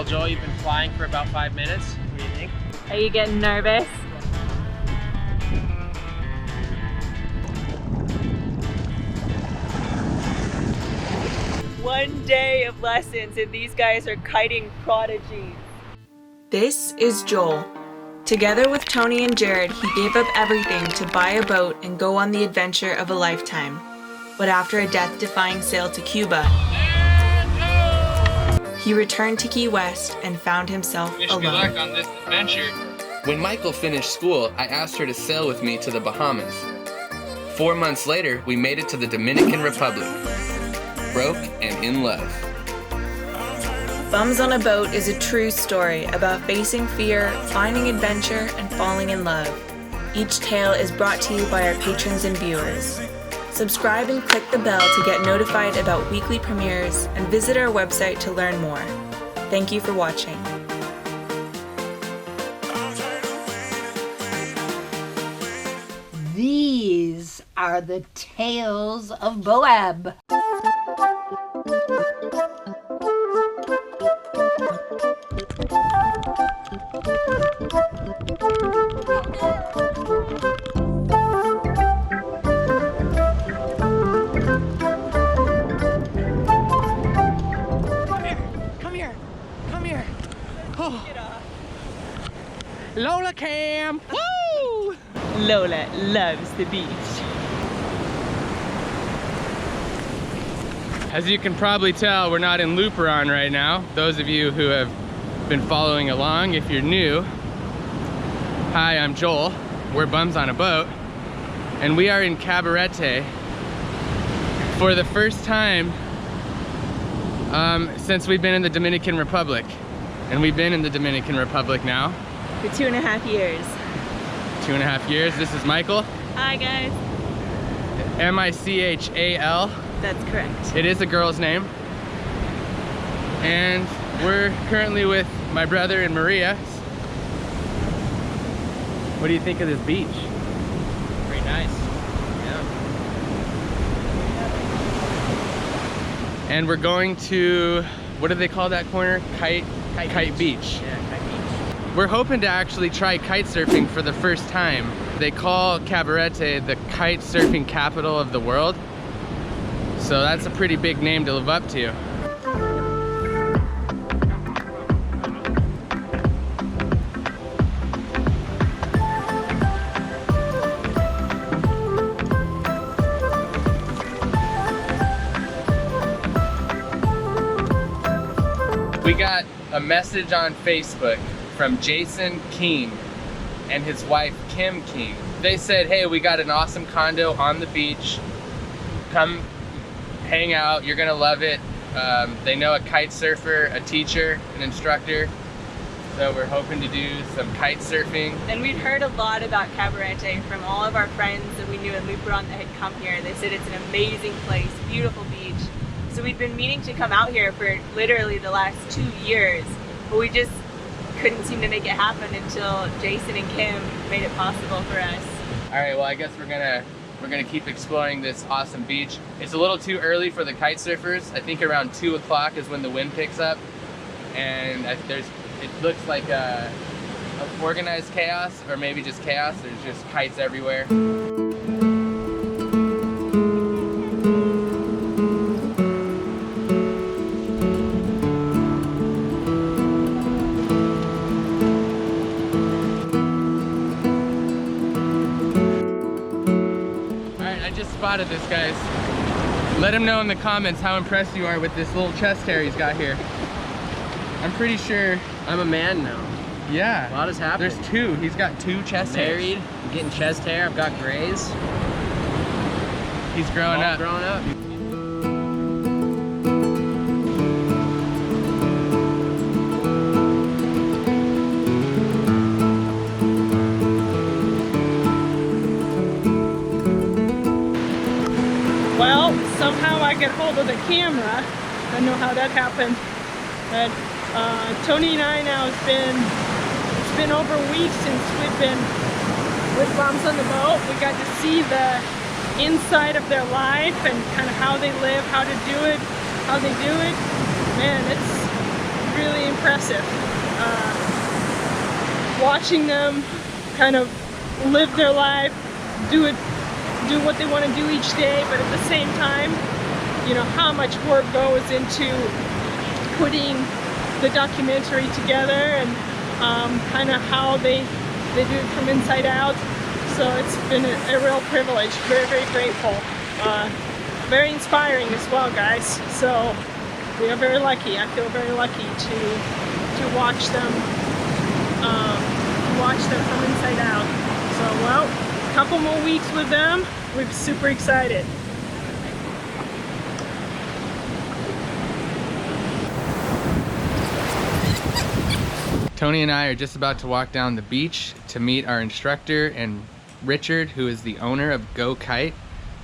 Well, Joel, you've been flying for about 5 minutes. What do you think? Are you getting nervous? One day of lessons and these guys are kiting prodigies. This is Joel. Together with Tony and Jared, he gave up everything to buy a boat and go on the adventure of a lifetime. But after a death-defying sail to Cuba, he returned to Key West and found himself Wish alone. me luck on this adventure. When Michal finished school, I asked her to sail with me to the Bahamas. 4 months later, we made it to the Dominican Republic. Broke and in love. Bums on a Boat is a true story about facing fear, finding adventure, and falling in love. Each tale is brought to you by our patrons and viewers. Subscribe and click the bell to get notified about weekly premieres and visit our website to learn more. Thank you for watching. These are the tales of Moab. Come here. Oh. Lola cam. Woo! Lola loves the beach. As you can probably tell, we're not in Looperon right now. Those of you who have been following along, if you're new, hi, I'm Joel. We're Bums on a Boat, and we are in Cabarete for the first time since we've been in the Dominican Republic. And we've been in the Dominican Republic now For 2.5 years. 2.5 years. This is Michal. Hi guys. M-I-C-H-A-L. That's correct. It is a girl's name. And we're currently with my brother and Maria. What do you think of this beach? Pretty nice. Yeah. And we're going to, what do they call that corner? Kite Beach. Yeah, Kite Beach. We're hoping to actually try kite surfing for the first time. They call Cabarete the kite surfing capital of the world. So that's a pretty big name to live up to. We got a message on Facebook from Jason King and his wife Kim King. They said, hey, we got an awesome condo on the beach. Come hang out, you're gonna love it. They know a kite surfer, a teacher, an instructor. So we're hoping to do some kite surfing. And we'd heard a lot about Cabarete from all of our friends that we knew in Looperon that had come here. They said it's an amazing place, beautiful beach. So we'd been meaning to come out here for literally the last 2 years, but we just couldn't seem to make it happen until Jason and Kim made it possible for us. All right, well, I guess we're gonna keep exploring this awesome beach. It's a little too early for the kite surfers. I think around 2 o'clock is when the wind picks up, and it looks like a organized chaos, or maybe just chaos. There's just kites everywhere. Spotted this, guys. Let him know in the comments how impressed you are with this little chest hair he's got here. I'm pretty sure I'm a man now. Yeah. A lot has happened. There's 2. He's got 2 chest hairs. Married, I'm getting chest hair, I've got grays. He's growing up. Growing up. Well, somehow I get hold of the camera. I don't know how that happened. But Tony and I now, it's been over a week since we've been with Bums on the Boat. We got to see the inside of their life and kind of how they live, how to do it, how they do it. Man, really impressive. Watching them kind of live their life, do what they want to do each day, but at the same time, you know, how much work goes into putting the documentary together, and kind of how they do it from inside out. So it's been a real privilege. Very, very grateful. Very inspiring as well, guys. So we are very lucky. I feel very lucky to watch them from inside out. So, well, a couple more weeks with them. We're super excited. Tony and I are just about to walk down the beach to meet our instructor and Richard, who is the owner of Go Kite.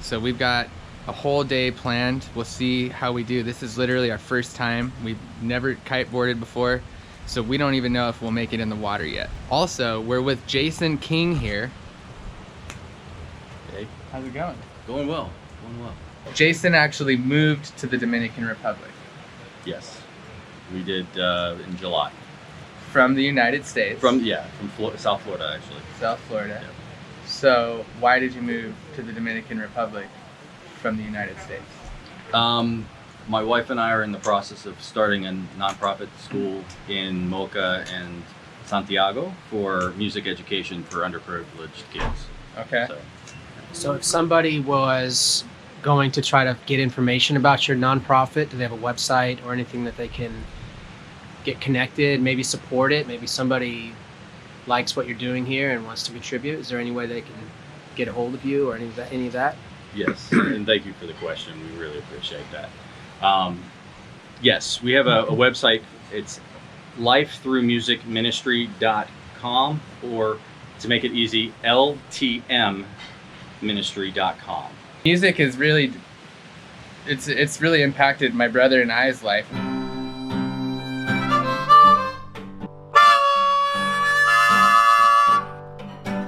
So we've got a whole day planned. We'll see how we do. This is literally our first time. We've never kiteboarded before, so we don't even know if we'll make it in the water yet. Also, we're with Jason King here. Hey. How's it going? Going well. Going well. Jason actually moved to the Dominican Republic. Yes. We did in July. From the United States. From South Florida, actually. South Florida. Yep. So why did you move to the Dominican Republic from the United States? My wife and I are in the process of starting a nonprofit school in Mocha and Santiago for music education for underprivileged kids. Okay. So if somebody was going to try to get information about your nonprofit, do they have a website or anything that they can get connected, maybe support it? Maybe somebody likes what you're doing here and wants to contribute. Is there any way they can get a hold of you or any of that? Yes, and thank you for the question. We really appreciate that. Yes, we have a website. It's lifethroughmusicministry.com, or to make it easy, ltmministry.com. Music is really, it's really impacted my brother and I's life.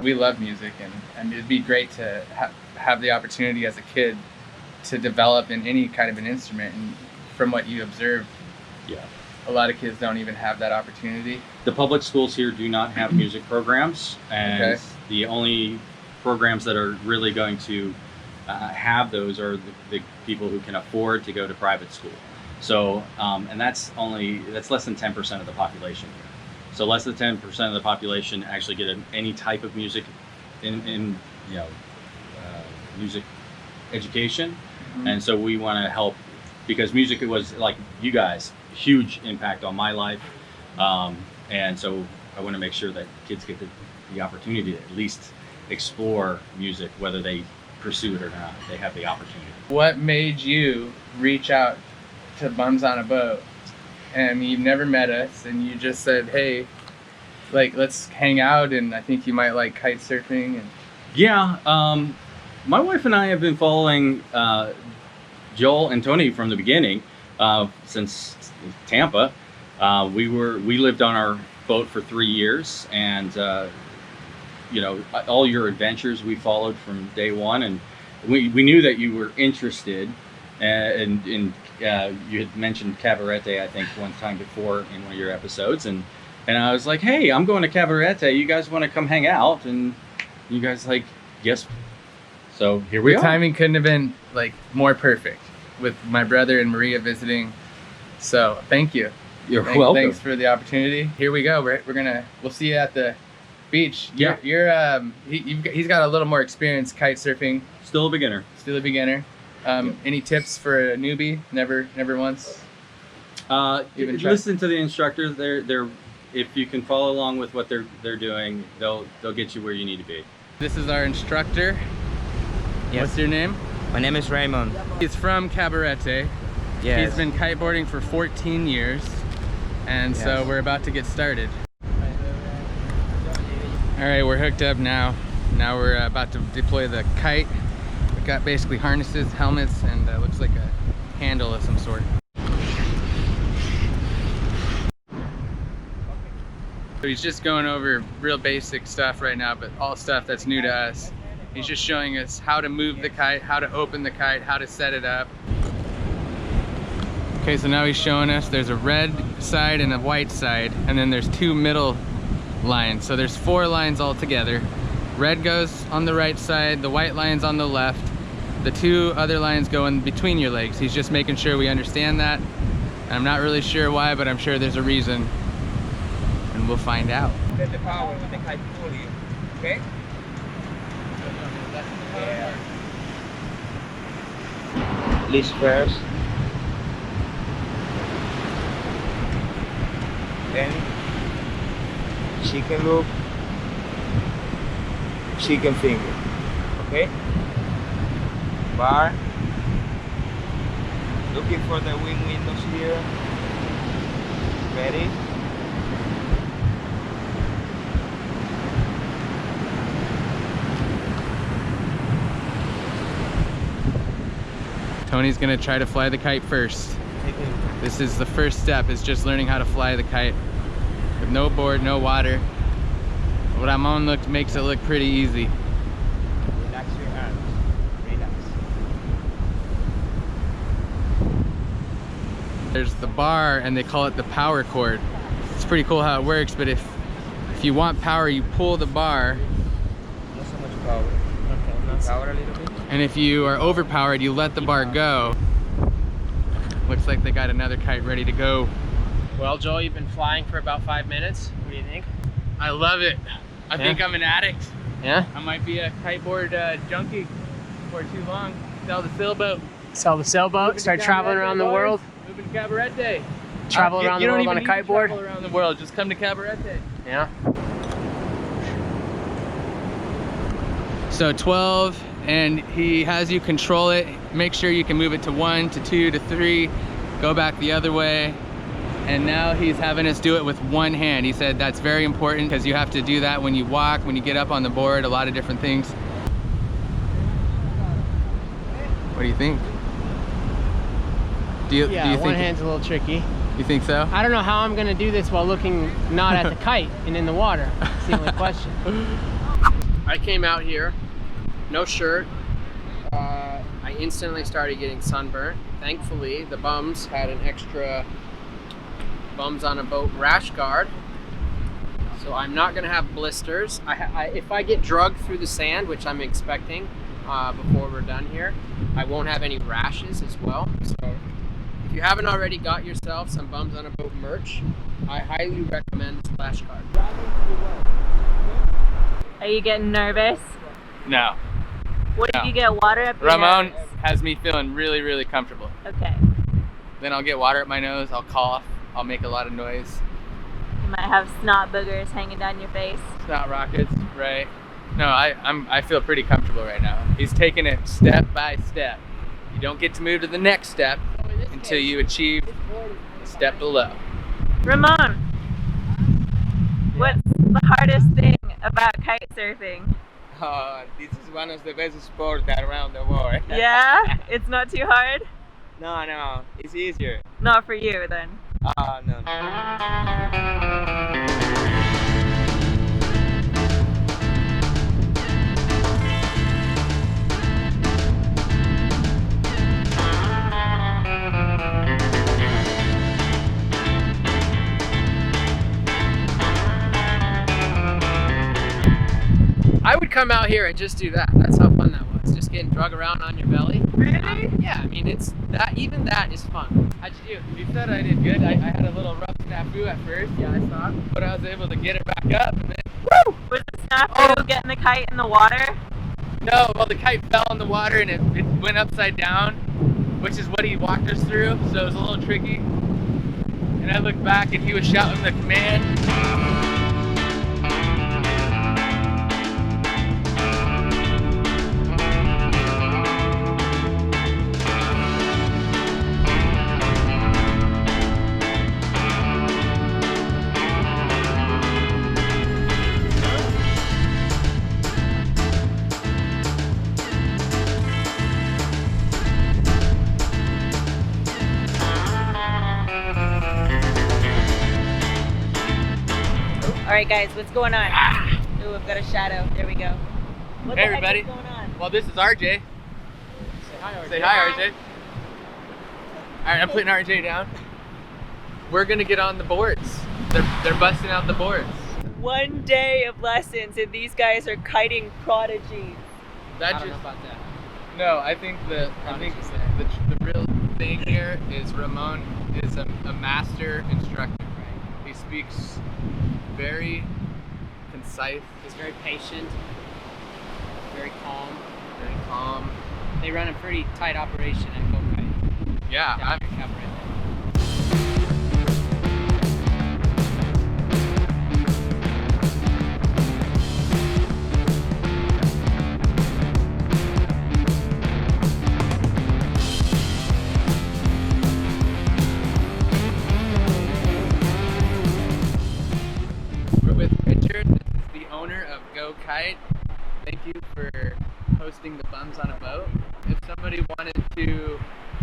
We love music, and it'd be great to have the opportunity as a kid to develop in any kind of an instrument. And from what you observed, Yeah. a lot of kids don't even have that opportunity. The public schools here do not have music programs, and Okay. the only programs that are really going to have those are the people who can afford to go to private school. So, and that's less than 10% of the population here. So less than 10% of the population actually get any type of music in music education. Mm-hmm. And so we want to help, because music was, like you guys, huge impact on my life. And so I want to make sure that kids get the opportunity to at least explore music, whether they pursue it or not. They have the opportunity. What made you reach out to Bums on a Boat? And you've never met us, and you just said, hey, like, let's hang out, and I think you might like kite surfing. And Yeah, my wife and I have been following Joel and Tony from the beginning, since Tampa. We lived on our boat for 3 years, and all your adventures we followed from day one, and we knew that you were interested, and you had mentioned Cabarete, I think, one time before in one of your episodes, and I was like, hey, I'm going to Cabarete. You guys want to come hang out? And you guys like, yes. So here we the are. timing couldn't have been like more perfect with my brother and Maria visiting. So thank you. You're welcome. Thanks for the opportunity. Here we go. We'll see you at the beach. Yeah. He's got a little more experience kite surfing. Still a beginner. Any tips for a newbie? Never once. Even try? Listen to the instructor. They're if you can follow along with what they're doing, they'll get you where you need to be. This is our instructor. Yes. What's your name? My name is Raymond. He's from Cabarete. Yes. He's been kiteboarding for 14 years, and so Yes. we're about to get started. All right, we're hooked up now. Now we're about to deploy the kite. We've got basically harnesses, helmets, and looks like a handle of some sort. So he's just going over real basic stuff right now, but all stuff that's new to us. He's just showing us how to move the kite, how to open the kite, how to set it up. Okay, so now he's showing us there's a red side and a white side, and then there's 2 middle lines. So there's 4 lines all together. Red goes on the right side, the white line's on the left. The 2 other lines go in between your legs. He's just making sure we understand that. I'm not really sure why, but I'm sure there's a reason. And we'll find out. Get the power with the kite fully, okay? Yeah. Leash first. Then chicken loop, chicken finger, okay? Bar. Looking for the wing windows here. Ready? Tony's gonna try to fly the kite first. This is the first step, is just learning how to fly the kite. With no board, no water. Ramon makes it look pretty easy. Relax your arms. Relax. There's the bar, and they call it the power cord. It's pretty cool how it works, but if you want power, you pull the bar. Not so much power. Okay, power a little bit. And if you are overpowered, you let the bar go. Looks like they got another kite ready to go. Well, Joel, you've been flying for about 5 minutes. What do you think? I love it. I think I'm an addict. Yeah? I might be a kiteboard junkie for too long. Sell the sailboat. Sell the sailboat, start traveling around the world. Moving to Cabarete. Travel around the world on a kiteboard. Travel around the world. Just come to Cabarete. Yeah. So 12, and he has you control it. Make sure you can move it to 1, to 2, to 3. Go back the other way. And now he's having us do it with one hand. He said that's very important because you have to do that when you walk, when you get up on the board, a lot of different things. What do you think? Do you One think hand's a little tricky. You think so? I don't know how I'm gonna do this while looking not at the kite and in the water. That's the only question. I came out here, no shirt. I instantly started getting sunburnt. Thankfully, the bums had an extra bums on a boat rash guard, so I'm not gonna have blisters. If I get drugged through the sand, which I'm expecting before we're done here, I won't have any rashes as well. So if you haven't already got yourself some bums on a boat merch, I highly recommend Splash Guard. Are you getting nervous? No. What if you get water up your Ramon nose? has me feeling really, really comfortable. Okay. Then I'll get water up my nose, I'll cough, I'll make a lot of noise. You might have snot boogers hanging down your face. Snot rockets, right? No, I feel pretty comfortable right now. He's taking it step by step. You don't get to move to the next step until you achieve the step below. Ramon, what's the hardest thing about kite surfing? This is one of the best sports around the world. Yeah? It's not too hard? No, it's easier. Not for you then. No. I would come out here and just do that. That's how fun that was. Just getting drug around on your belly. Really? Yeah, I mean, it's that. Even that is fun. How'd you do? You said I did good. I had a little rough snafu at first. Yeah, I saw. But I was able to get it back up and then woo! Was the snafu getting the kite in the water? No, well the kite fell in the water and it went upside down, which is what he walked us through, so it was a little tricky. And I looked back and he was shouting the command. Alright guys, what's going on? Ooh, I've got a shadow. There we go. What Hey the heck everybody. is going on? Well, this is RJ. Say hi, RJ. Say hi, RJ. All right, I'm putting RJ down. We're gonna get on the boards. They're busting out the boards. 1 day of lessons and these guys are kiting prodigies. That I don't just know about that. no. I think the real thing here is Ramon is a master instructor. Right. He speaks very concise, He's very patient, very calm. very calm. They run a pretty tight operation at Go Kite. Yeah, Down here at Cabarete. we're with Richard. This is the owner of Go Kite. Thank you for hosting the Bums on a Boat. If somebody wanted to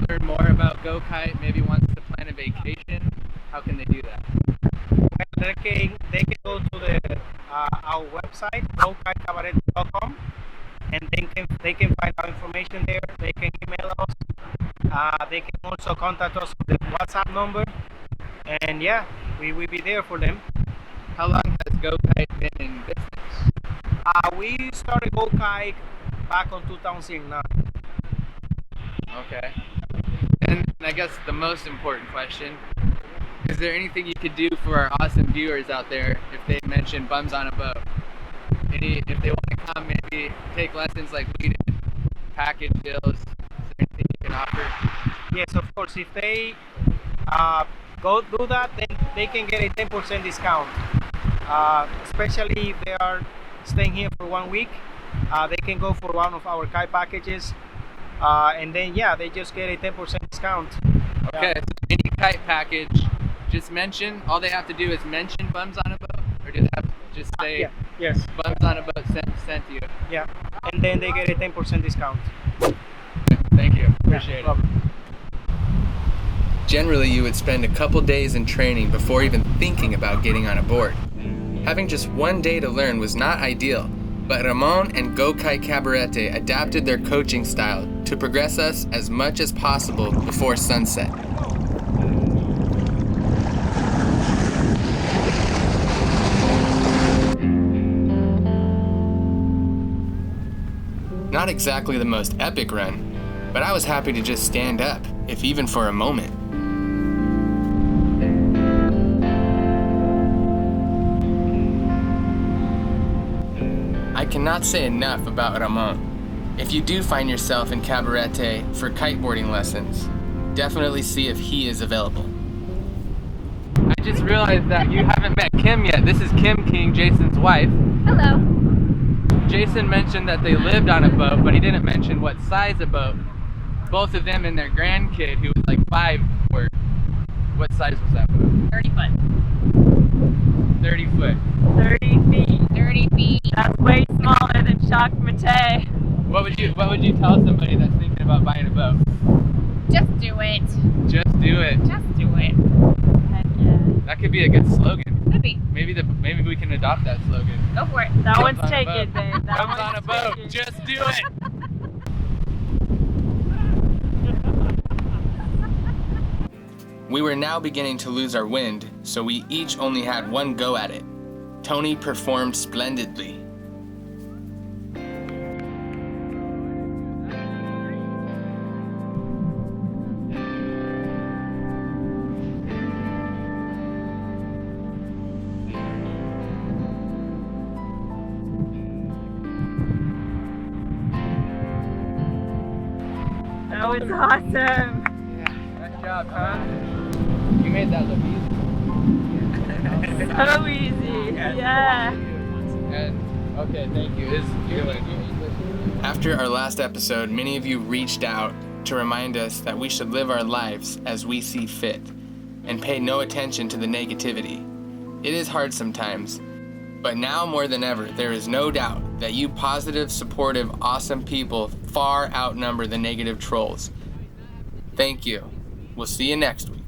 learn more about Go Kite, maybe wants to plan a vacation, how can they do that? They can go to our website, gokitecabarete.com, and they can find our information there. They can email us. They can also contact us with the WhatsApp number, and yeah, we will be there for them. How long has Go Kite been in business? We started Go Kite back on 2009. Okay. And I guess the most important question, is there anything you could do for our awesome viewers out there if they mention Bums on a Boat? If they want to come, maybe take lessons like we did, package deals, is there anything you can offer? Yes, of course. If they go do that, then they can get a 10% discount. Especially if they are staying here for 1 week, they can go for one of our kite packages, and then yeah, they just get a 10% discount. Okay, so any kite package, just mention, all they have to do is mention Bums on a Boat, or do they have to just say Yes. Bums on a Boat sent to you? Yeah, and then they get a 10% discount. Thank you, appreciate it. Generally, you would spend a couple days in training before even thinking about getting on a board. Having just 1 day to learn was not ideal, but Ramon and Go Kite Cabarete adapted their coaching style to progress us as much as possible before sunset. Not exactly the most epic run, but I was happy to just stand up, if even for a moment. I cannot say enough about Ramon. If you do find yourself in Cabarete for kiteboarding lessons, definitely see if he is available. I just realized that you haven't met Kim yet. This is Kim King, Jason's wife. Hello. Jason mentioned that they lived on a boat, but he didn't mention what size of boat. Both of them and their grandkid, who was like 5, were. What size was that boat? 30 foot. 30 foot. 30 feet. 30 feet. That's way smaller than Shock Mate. What would you tell somebody that's thinking about buying a boat? Just do it. Just do it. Just do it. Heck yeah. That could be a good slogan. Could be. Maybe we can adopt that slogan. Go for it. That Bums one's on a taken, boat. babe. That Bums one's on a boat. taken. Just do it. We were now beginning to lose our wind, so we each only had 1 go at it. Tony performed splendidly. That was awesome. Nice job, huh? You made that look easy. So easy. Yeah. And okay, thank you. After our last episode, many of you reached out to remind us that we should live our lives as we see fit and pay no attention to the negativity. It is hard sometimes, but now more than ever, there is no doubt that you positive, supportive, awesome people far outnumber the negative trolls. Thank you. We'll see you next week.